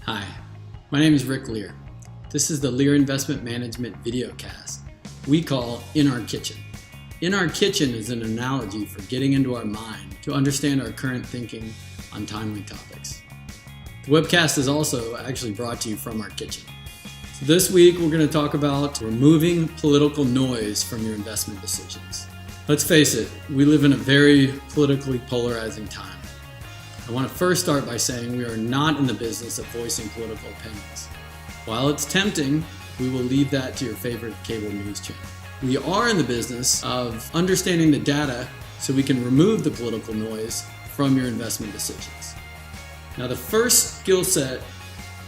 Hi, my name is Rick Lear. This is the Lear Investment Management videocast we call In Our Kitchen. In Our Kitchen is an analogy for getting into our mind to understand our current thinking on timely topics. The webcast is also actually brought to you from our kitchen. So this week we're going to talk about removing political noise from your investment decisions. Let's face it, we live in a very politically polarizing time. I want to first start by saying we are not in the business of voicing political opinions. While it's tempting, we will leave that to your favorite cable news channel. We are in the business of understanding the data so we can remove the political noise from your investment decisions. Now, the first skill set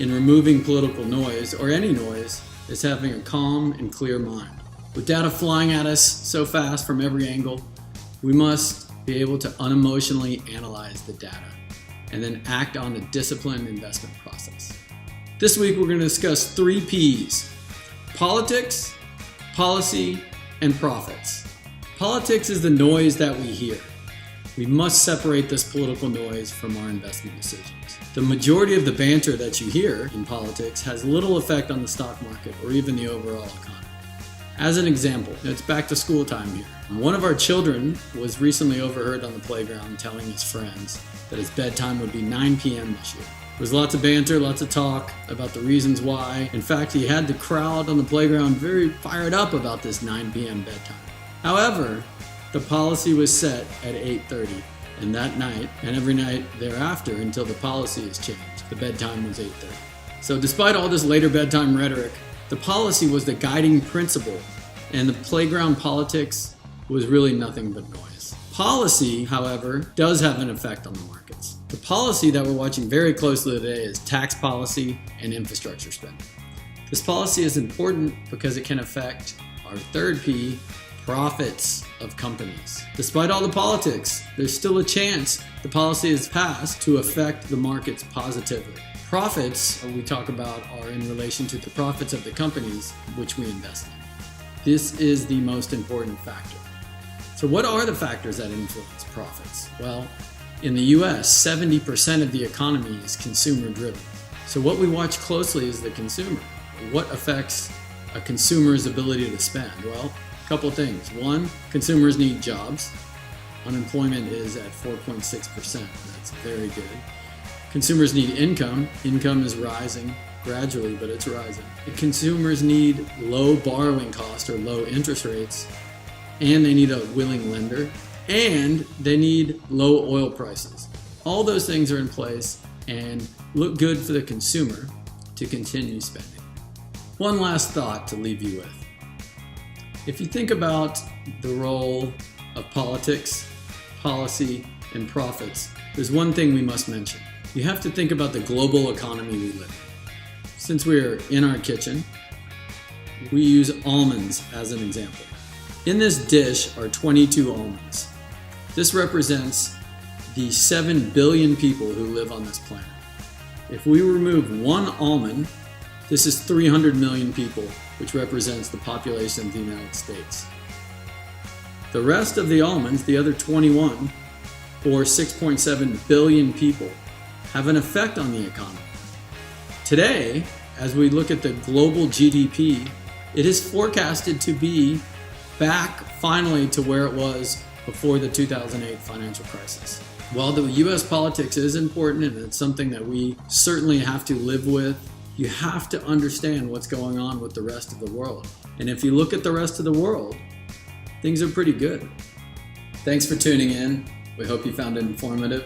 in removing political noise, or any noise, is having a calm and clear mind. With data flying at us so fast from every angle, we must be able to unemotionally analyze the data and then act on a disciplined investment process. This week we're going to discuss 3 P's: politics, policy, and profits. Politics is the noise that we hear. We must separate this political noise from our investment decisions. The majority of the banter that you hear in politics has little effect on the stock market or even the overall economy. As an example, it's back to school time here. One of our children was recently overheard on the playground telling his friends that his bedtime would be 9 p.m. this year. There was lots of banter, lots of talk about the reasons why. In fact, he had the crowd on the playground very fired up about this 9 p.m. bedtime. However, the policy was set at 8:30, and that night, and every night thereafter until the policy is changed, the bedtime was 8:30. So despite all this later bedtime rhetoric, the policy was the guiding principle, and the playground politics was really nothing but noise. Policy, however, does have an effect on the markets. The policy that we're watching very closely today is tax policy and infrastructure spending. This policy is important because it can affect our third P, profits of companies. Despite all the politics, there's still a chance the policy is passed to affect the markets positively. Profits we talk about are in relation to the profits of the companies which we invest in. This is the most important factor. So what are the factors that influence profits? Well, in the US, 70% of the economy is consumer driven. So what we watch closely is the consumer. What affects a consumer's ability to spend? Well, a couple things. One, consumers need jobs. Unemployment is at 4.6%. That's very good. Consumers need income. Income is rising gradually, but it's rising. Consumers need low borrowing costs or low interest rates, and they need a willing lender, and they need low oil prices. All those things are in place and look good for the consumer to continue spending. One last thought to leave you with. If you think about the role of politics, policy, and profits, there's one thing we must mention. You have to think about the global economy we live in. Since we're in our kitchen, we use almonds as an example. In this dish are 22 almonds. This represents the 7 billion people who live on this planet. If we remove one almond, this is 300 million people, which represents the population of the United States. The rest of the almonds, the other 21, or 6.7 billion people, have an effect on the economy. Today, as we look at the global GDP, it is forecasted to be back finally to where it was before the 2008 financial crisis. While the US politics is important and it's something that we certainly have to live with, you have to understand what's going on with the rest of the world. And if you look at the rest of the world, things are pretty good. Thanks for tuning in. We hope you found it informative,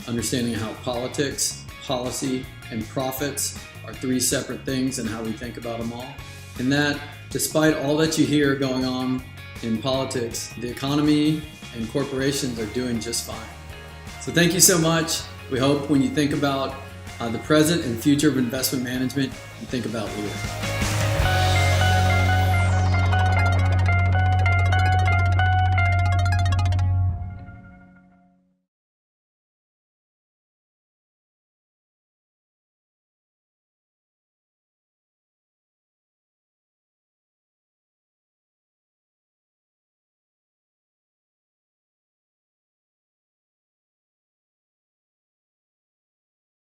understanding how politics, policy, and profits are 3 separate things and how we think about them all. And that despite all that you hear going on in politics, the economy and corporations are doing just fine. So thank you so much. We hope when you think about the present and future of investment management, you think about Lear.